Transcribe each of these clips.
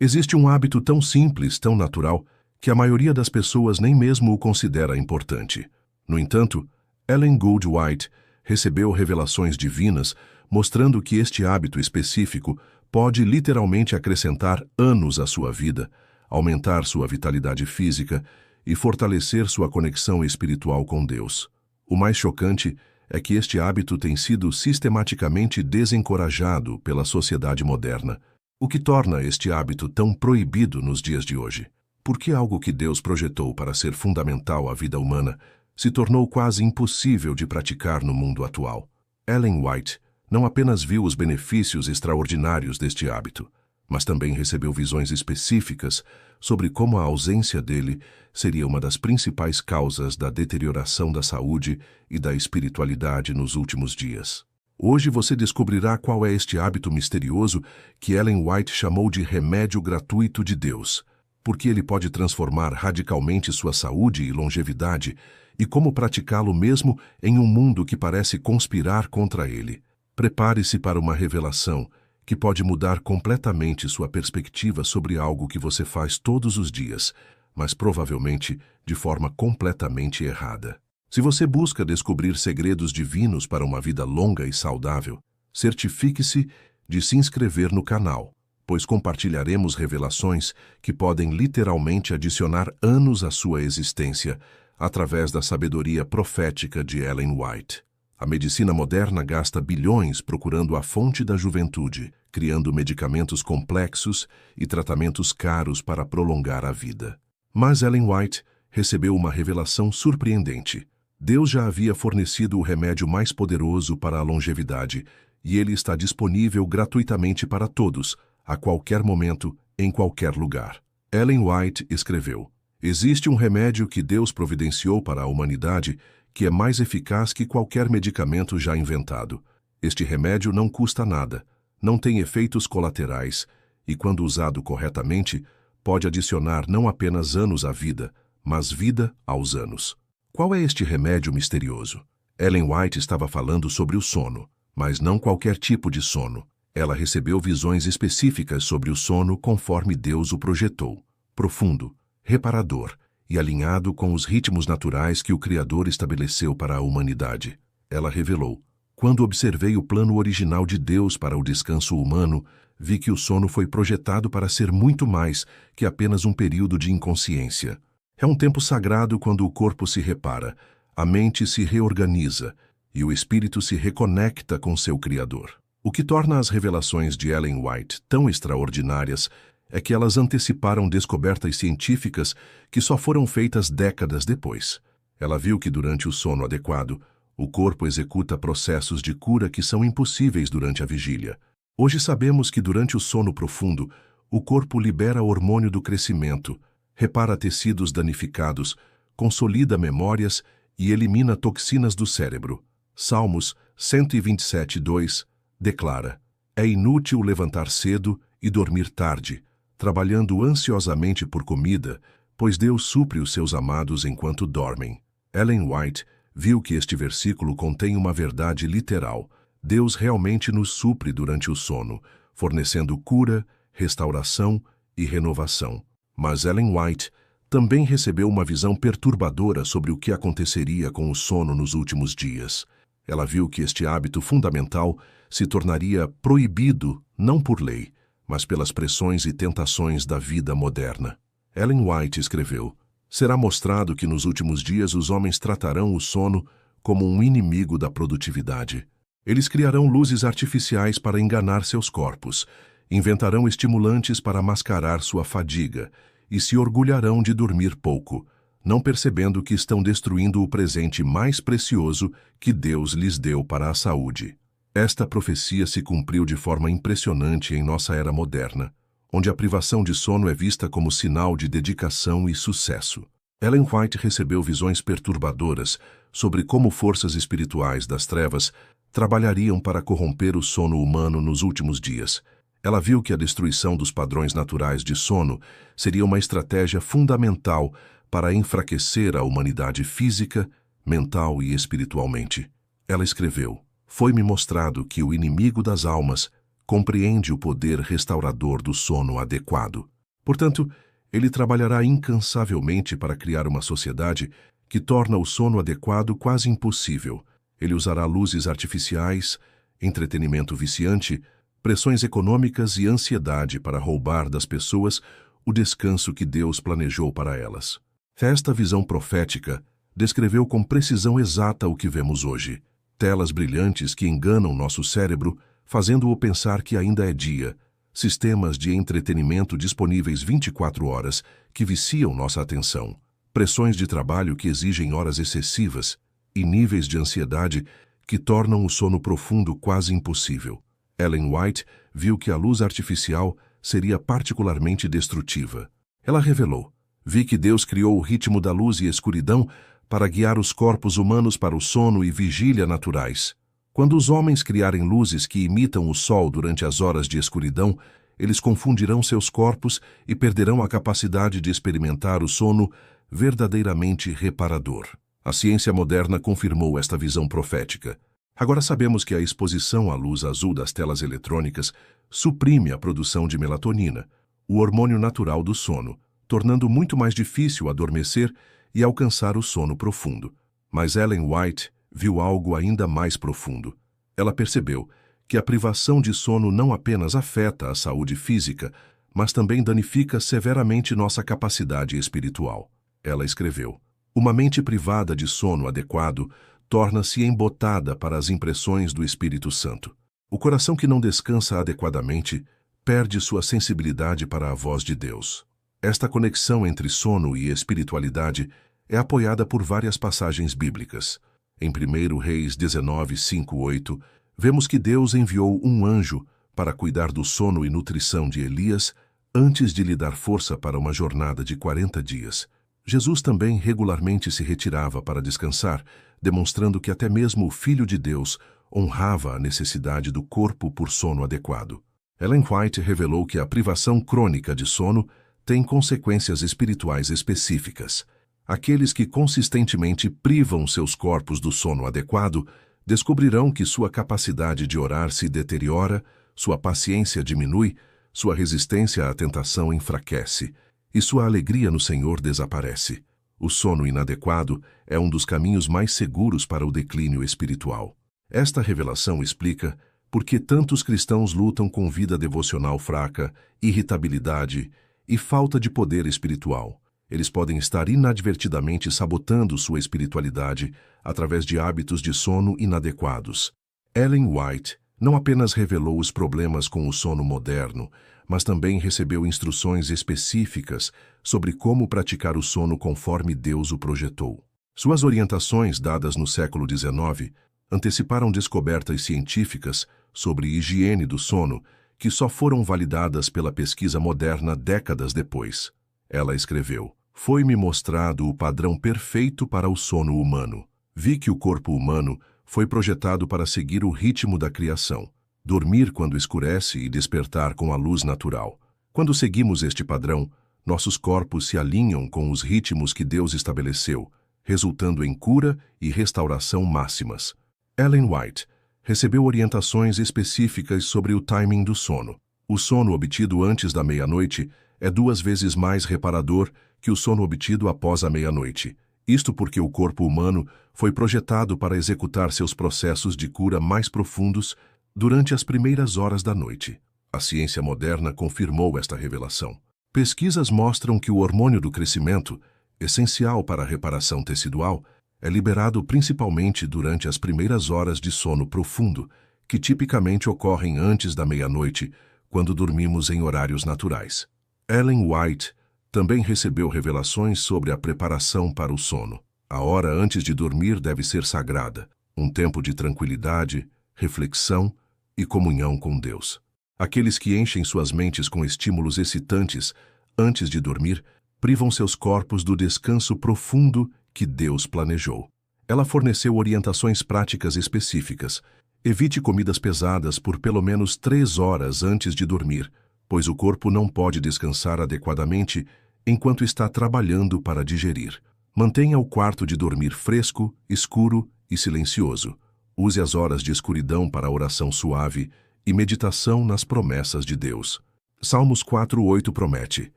Existe um hábito tão simples, tão natural, que a maioria das pessoas nem mesmo o considera importante. No entanto, Ellen Gould White recebeu revelações divinas mostrando que este hábito específico pode literalmente acrescentar anos à sua vida, aumentar sua vitalidade física e fortalecer sua conexão espiritual com Deus. O mais chocante é que este hábito tem sido sistematicamente desencorajado pela sociedade moderna, o que torna este hábito tão proibido nos dias de hoje. Por que algo que Deus projetou para ser fundamental à vida humana se tornou quase impossível de praticar no mundo atual? Ellen White não apenas viu os benefícios extraordinários deste hábito, mas também recebeu visões específicas sobre como a ausência dele seria uma das principais causas da deterioração da saúde e da espiritualidade nos últimos dias. Hoje você descobrirá qual é este hábito misterioso que Ellen White chamou de remédio gratuito de Deus, porque ele pode transformar radicalmente sua saúde e longevidade, e como praticá-lo mesmo em um mundo que parece conspirar contra ele. Prepare-se para uma revelação que pode mudar completamente sua perspectiva sobre algo que você faz todos os dias, mas provavelmente de forma completamente errada. Se você busca descobrir segredos divinos para uma vida longa e saudável, certifique-se de se inscrever no canal, pois compartilharemos revelações que podem literalmente adicionar anos à sua existência através da sabedoria profética de Ellen White. A medicina moderna gasta bilhões procurando a fonte da juventude, criando medicamentos complexos e tratamentos caros para prolongar a vida. Mas Ellen White recebeu uma revelação surpreendente. Deus já havia fornecido o remédio mais poderoso para a longevidade, e ele está disponível gratuitamente para todos, a qualquer momento, em qualquer lugar. Ellen White escreveu: existe um remédio que Deus providenciou para a humanidade que é mais eficaz que qualquer medicamento já inventado. Este remédio não custa nada, não tem efeitos colaterais e, quando usado corretamente, pode adicionar não apenas anos à vida, mas vida aos anos. Qual é este remédio misterioso? Ellen White estava falando sobre o sono, mas não qualquer tipo de sono. Ela recebeu visões específicas sobre o sono conforme Deus o projetou, profundo, reparador e alinhado com os ritmos naturais que o Criador estabeleceu para a humanidade. Ela revelou: quando observei o plano original de Deus para o descanso humano, vi que o sono foi projetado para ser muito mais que apenas um período de inconsciência. É um tempo sagrado quando o corpo se repara, a mente se reorganiza e o espírito se reconecta com seu Criador. O que torna as revelações de Ellen White tão extraordinárias é que elas anteciparam descobertas científicas que só foram feitas décadas depois. Ela viu que durante o sono adequado, o corpo executa processos de cura que são impossíveis durante a vigília. Hoje sabemos que durante o sono profundo, o corpo libera o hormônio do crescimento, repara tecidos danificados, consolida memórias e elimina toxinas do cérebro. Salmos 127:2 declara: é inútil levantar cedo e dormir tarde, trabalhando ansiosamente por comida, pois Deus supre os seus amados enquanto dormem. Ellen White viu que este versículo contém uma verdade literal. Deus realmente nos supre durante o sono, fornecendo cura, restauração e renovação. Mas Ellen White também recebeu uma visão perturbadora sobre o que aconteceria com o sono nos últimos dias. Ela viu que este hábito fundamental se tornaria proibido não por lei, mas pelas pressões e tentações da vida moderna. Ellen White escreveu: será mostrado que nos últimos dias os homens tratarão o sono como um inimigo da produtividade. Eles criarão luzes artificiais para enganar seus corpos, inventarão estimulantes para mascarar sua fadiga e se orgulharão de dormir pouco, não percebendo que estão destruindo o presente mais precioso que Deus lhes deu para a saúde. Esta profecia se cumpriu de forma impressionante em nossa era moderna, onde a privação de sono é vista como sinal de dedicação e sucesso. Ellen White recebeu visões perturbadoras sobre como forças espirituais das trevas trabalhariam para corromper o sono humano nos últimos dias. Ela viu que a destruição dos padrões naturais de sono seria uma estratégia fundamental para enfraquecer a humanidade física, mental e espiritualmente. Ela escreveu: foi-me mostrado que o inimigo das almas, compreende o poder restaurador do sono adequado. Portanto, ele trabalhará incansavelmente para criar uma sociedade que torna o sono adequado quase impossível. Ele usará luzes artificiais, entretenimento viciante, pressões econômicas e ansiedade para roubar das pessoas o descanso que Deus planejou para elas. Esta visão profética descreveu com precisão exata o que vemos hoje. Telas brilhantes que enganam nosso cérebro, fazendo-o pensar que ainda é dia. Sistemas de entretenimento disponíveis 24 horas que viciam nossa atenção. Pressões de trabalho que exigem horas excessivas e níveis de ansiedade que tornam o sono profundo quase impossível. Ellen White viu que a luz artificial seria particularmente destrutiva. Ela revelou: vi que Deus criou o ritmo da luz e escuridão para guiar os corpos humanos para o sono e vigília naturais. Quando os homens criarem luzes que imitam o sol durante as horas de escuridão, eles confundirão seus corpos e perderão a capacidade de experimentar o sono verdadeiramente reparador. A ciência moderna confirmou esta visão profética. Agora sabemos que a exposição à luz azul das telas eletrônicas suprime a produção de melatonina, o hormônio natural do sono, tornando muito mais difícil adormecer e alcançar o sono profundo. Mas Ellen White viu algo ainda mais profundo. Ela percebeu que a privação de sono não apenas afeta a saúde física, mas também danifica severamente nossa capacidade espiritual. Ela escreveu: uma mente privada de sono adequado torna-se embotada para as impressões do Espírito Santo. O coração que não descansa adequadamente perde sua sensibilidade para a voz de Deus. Esta conexão entre sono e espiritualidade é apoiada por várias passagens bíblicas. Em 1 Reis 19, 5, 8, vemos que Deus enviou um anjo para cuidar do sono e nutrição de Elias antes de lhe dar força para uma jornada de 40 dias. Jesus também regularmente se retirava para descansar, demonstrando que até mesmo o Filho de Deus honrava a necessidade do corpo por sono adequado. Ellen White revelou que a privação crônica de sono tem consequências espirituais específicas. Aqueles que consistentemente privam seus corpos do sono adequado descobrirão que sua capacidade de orar se deteriora, sua paciência diminui, sua resistência à tentação enfraquece e sua alegria no Senhor desaparece. O sono inadequado é um dos caminhos mais seguros para o declínio espiritual. Esta revelação explica por que tantos cristãos lutam com vida devocional fraca, irritabilidade e falta de poder espiritual. Eles podem estar inadvertidamente sabotando sua espiritualidade através de hábitos de sono inadequados. Ellen White não apenas revelou os problemas com o sono moderno, mas também recebeu instruções específicas sobre como praticar o sono conforme Deus o projetou. Suas orientações, dadas no século XIX, anteciparam descobertas científicas sobre higiene do sono que só foram validadas pela pesquisa moderna décadas depois. Ela escreveu: foi-me mostrado o padrão perfeito para o sono humano. Vi que o corpo humano foi projetado para seguir o ritmo da criação, dormir quando escurece e despertar com a luz natural. Quando seguimos este padrão, nossos corpos se alinham com os ritmos que Deus estabeleceu, resultando em cura e restauração máximas. Ellen White recebeu orientações específicas sobre o timing do sono. O sono obtido antes da meia-noite é 2 vezes mais reparador que o sono obtido após a meia-noite. Isto porque o corpo humano foi projetado para executar seus processos de cura mais profundos durante as primeiras horas da noite. A ciência moderna confirmou esta revelação. Pesquisas mostram que o hormônio do crescimento, essencial para a reparação tecidual, é liberado principalmente durante as primeiras horas de sono profundo, que tipicamente ocorrem antes da meia-noite, quando dormimos em horários naturais. Ellen White também recebeu revelações sobre a preparação para o sono. A hora antes de dormir deve ser sagrada, um tempo de tranquilidade, reflexão e comunhão com Deus. Aqueles que enchem suas mentes com estímulos excitantes antes de dormir privam seus corpos do descanso profundo que Deus planejou. Ela forneceu orientações práticas específicas. Evite comidas pesadas por pelo menos 3 horas antes de dormir, pois o corpo não pode descansar adequadamente enquanto está trabalhando para digerir. Mantenha o quarto de dormir fresco, escuro e silencioso. Use as horas de escuridão para a oração suave e meditação nas promessas de Deus. Salmos 4:8 promete: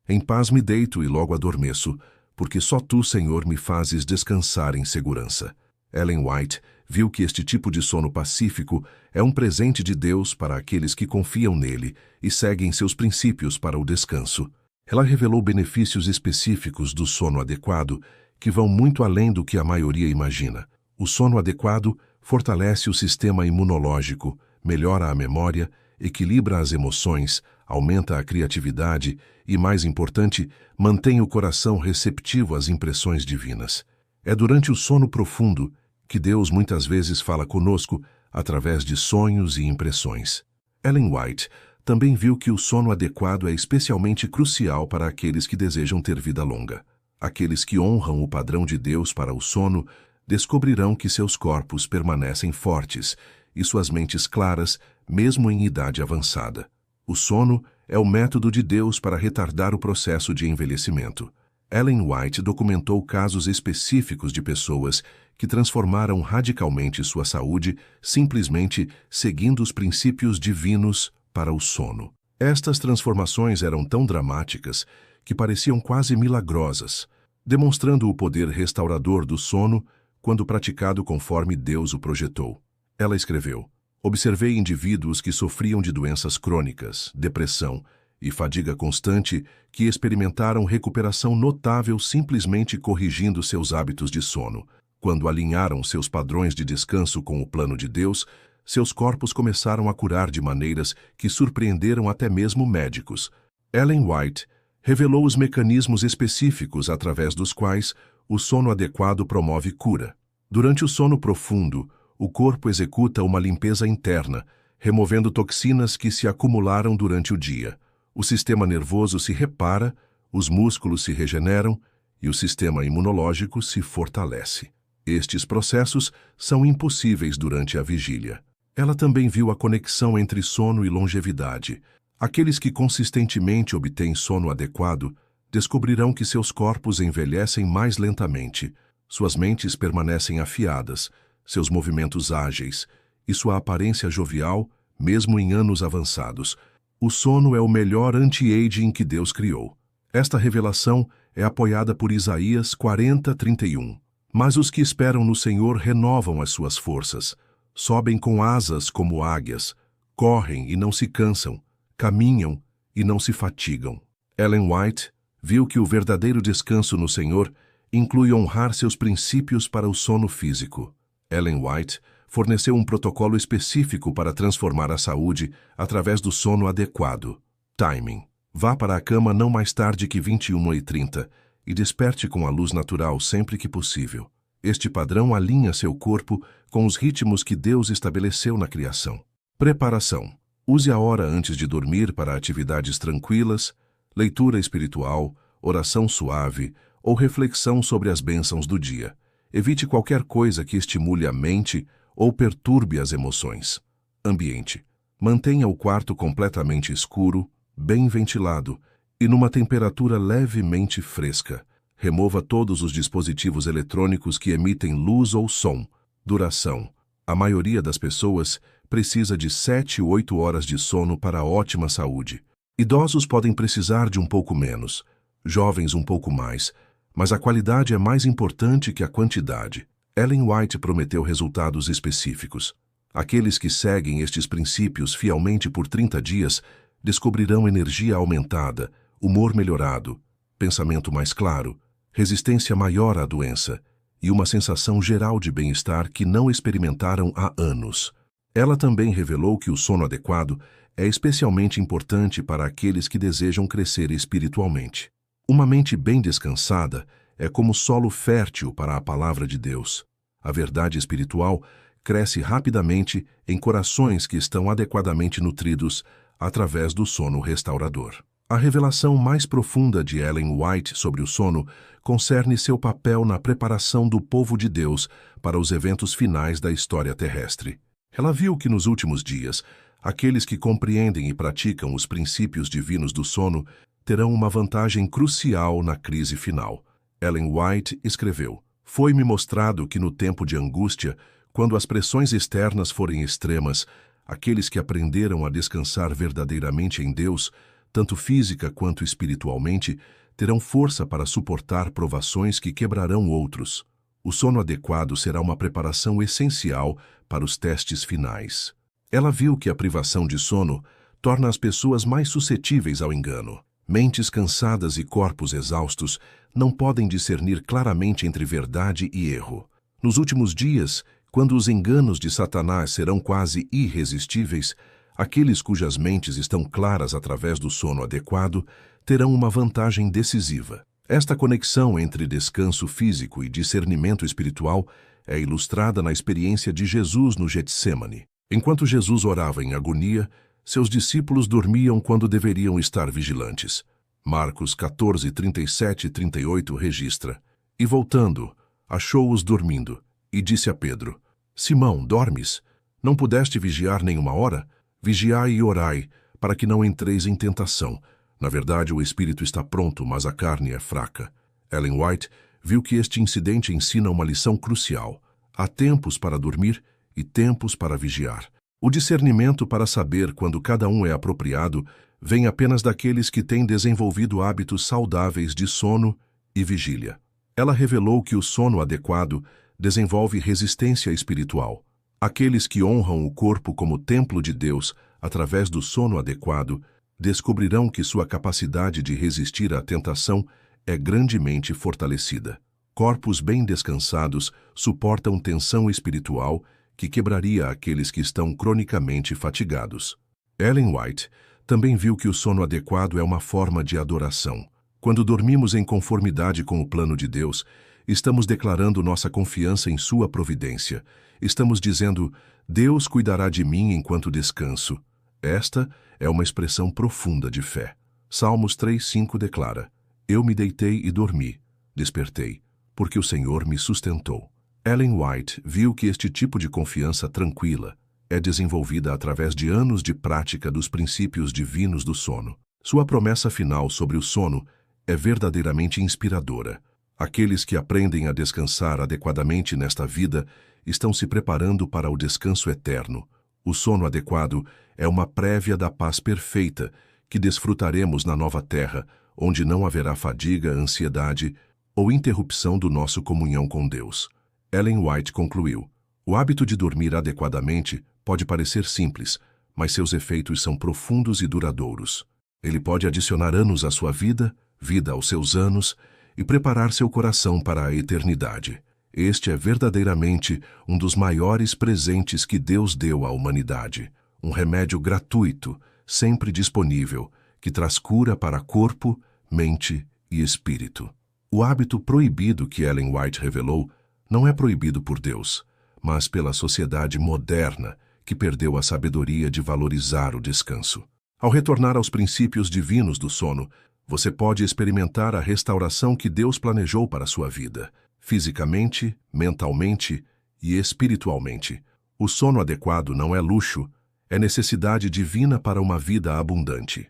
Em paz me deito e logo adormeço, porque só tu, Senhor, me fazes descansar em segurança. Ellen White viu que este tipo de sono pacífico é um presente de Deus para aqueles que confiam nele e seguem seus princípios para o descanso. Ela revelou benefícios específicos do sono adequado que vão muito além do que a maioria imagina. O sono adequado fortalece o sistema imunológico, melhora a memória, equilibra as emoções, aumenta a criatividade e, mais importante, mantém o coração receptivo às impressões divinas. É durante o sono profundo que Deus muitas vezes fala conosco através de sonhos e impressões. Ellen White também viu que o sono adequado é especialmente crucial para aqueles que desejam ter vida longa. Aqueles que honram o padrão de Deus para o sono descobrirão que seus corpos permanecem fortes e suas mentes claras, mesmo em idade avançada. O sono é o método de Deus para retardar o processo de envelhecimento. Ellen White documentou casos específicos de pessoas que transformaram radicalmente sua saúde simplesmente seguindo os princípios divinos para o sono. Estas transformações eram tão dramáticas que pareciam quase milagrosas, demonstrando o poder restaurador do sono quando praticado conforme Deus o projetou. Ela escreveu: Observei indivíduos que sofriam de doenças crônicas, depressão e fadiga constante que experimentaram recuperação notável simplesmente corrigindo seus hábitos de sono. Quando alinharam seus padrões de descanso com o plano de Deus, seus corpos começaram a curar de maneiras que surpreenderam até mesmo médicos. Ellen White revelou os mecanismos específicos através dos quais o sono adequado promove cura. Durante o sono profundo, o corpo executa uma limpeza interna, removendo toxinas que se acumularam durante o dia. O sistema nervoso se repara, os músculos se regeneram e o sistema imunológico se fortalece. Estes processos são impossíveis durante a vigília. Ela também viu a conexão entre sono e longevidade. Aqueles que consistentemente obtêm sono adequado descobrirão que seus corpos envelhecem mais lentamente, suas mentes permanecem afiadas, seus movimentos ágeis e sua aparência jovial, mesmo em anos avançados. O sono é o melhor anti-aging que Deus criou. Esta revelação é apoiada por Isaías 40:31. Mas os que esperam no Senhor renovam as suas forças, sobem com asas como águias, correm e não se cansam, caminham e não se fatigam. Ellen White viu que o verdadeiro descanso no Senhor inclui honrar seus princípios para o sono físico. Ellen White forneceu um protocolo específico para transformar a saúde através do sono adequado. Timing. Vá para a cama não mais tarde que 21h30 e desperte com a luz natural sempre que possível. Este padrão alinha seu corpo com os ritmos que Deus estabeleceu na criação. Preparação. Use a hora antes de dormir para atividades tranquilas, leitura espiritual, oração suave ou reflexão sobre as bênçãos do dia. Evite qualquer coisa que estimule a mente ou perturbe as emoções. Ambiente. Mantenha o quarto completamente escuro, bem ventilado e numa temperatura levemente fresca. Remova todos os dispositivos eletrônicos que emitem luz ou som. Duração. A maioria das pessoas precisa de 7 ou 8 horas de sono para ótima saúde. Idosos podem precisar de um pouco menos, jovens um pouco mais, mas a qualidade é mais importante que a quantidade. Ellen White prometeu resultados específicos. Aqueles que seguem estes princípios fielmente por 30 dias descobrirão energia aumentada, humor melhorado, pensamento mais claro, resistência maior à doença e uma sensação geral de bem-estar que não experimentaram há anos. Ela também revelou que o sono adequado é especialmente importante para aqueles que desejam crescer espiritualmente. Uma mente bem descansada é como solo fértil para a palavra de Deus. A verdade espiritual cresce rapidamente em corações que estão adequadamente nutridos através do sono restaurador. A revelação mais profunda de Ellen White sobre o sono concerne seu papel na preparação do povo de Deus para os eventos finais da história terrestre. Ela viu que nos últimos dias, aqueles que compreendem e praticam os princípios divinos do sono terão uma vantagem crucial na crise final. Ellen White escreveu: Foi-me mostrado que no tempo de angústia, quando as pressões externas forem extremas, Aqueles que aprenderam a descansar verdadeiramente em Deus, tanto física quanto espiritualmente, terão força para suportar provações que quebrarão outros. O sono adequado será uma preparação essencial para os testes finais. Ela viu que a privação de sono torna as pessoas mais suscetíveis ao engano. Mentes cansadas e corpos exaustos não podem discernir claramente entre verdade e erro. Nos últimos dias, quando os enganos de Satanás serão quase irresistíveis, aqueles cujas mentes estão claras através do sono adequado terão uma vantagem decisiva. Esta conexão entre descanso físico e discernimento espiritual é ilustrada na experiência de Jesus no Getsêmani. Enquanto Jesus orava em agonia, seus discípulos dormiam quando deveriam estar vigilantes. Marcos 14, 37 e 38 registra. E voltando, achou-os dormindo, e disse a Pedro: Simão, dormes? Não pudeste vigiar nenhuma hora? Vigiai e orai, para que não entreis em tentação. Na verdade, o espírito está pronto, mas a carne é fraca. Ellen White viu que este incidente ensina uma lição crucial. Há tempos para dormir e tempos para vigiar. O discernimento para saber quando cada um é apropriado vem apenas daqueles que têm desenvolvido hábitos saudáveis de sono e vigília. Ela revelou que o sono adequado desenvolve resistência espiritual. Aqueles que honram o corpo como templo de Deus através do sono adequado descobrirão que sua capacidade de resistir à tentação é grandemente fortalecida. Corpos bem descansados suportam tensão espiritual que quebraria aqueles que estão cronicamente fatigados. Ellen White também viu que o sono adequado é uma forma de adoração. Quando dormimos em conformidade com o plano de Deus, estamos declarando nossa confiança em sua providência. Estamos dizendo: Deus cuidará de mim enquanto descanso. Esta é uma expressão profunda de fé. Salmos 3:5 declara: Eu me deitei e dormi, despertei, porque o Senhor me sustentou. Ellen White viu que este tipo de confiança tranquila é desenvolvida através de anos de prática dos princípios divinos do sono. Sua promessa final sobre o sono é verdadeiramente inspiradora. Aqueles que aprendem a descansar adequadamente nesta vida estão se preparando para o descanso eterno. O sono adequado é uma prévia da paz perfeita que desfrutaremos na nova terra, onde não haverá fadiga, ansiedade ou interrupção do nosso comunhão com Deus. Ellen White concluiu: o hábito de dormir adequadamente pode parecer simples, mas seus efeitos são profundos e duradouros. Ele pode adicionar anos à sua vida, vida aos seus anos, e preparar seu coração para a eternidade. Este é verdadeiramente um dos maiores presentes que Deus deu à humanidade. Um remédio gratuito, sempre disponível, que traz cura para corpo, mente e espírito. O hábito proibido que Ellen White revelou não é proibido por Deus, mas pela sociedade moderna que perdeu a sabedoria de valorizar o descanso. Ao retornar aos princípios divinos do sono, você pode experimentar a restauração que Deus planejou para a sua vida, fisicamente, mentalmente e espiritualmente. O sono adequado não é luxo, é necessidade divina para uma vida abundante.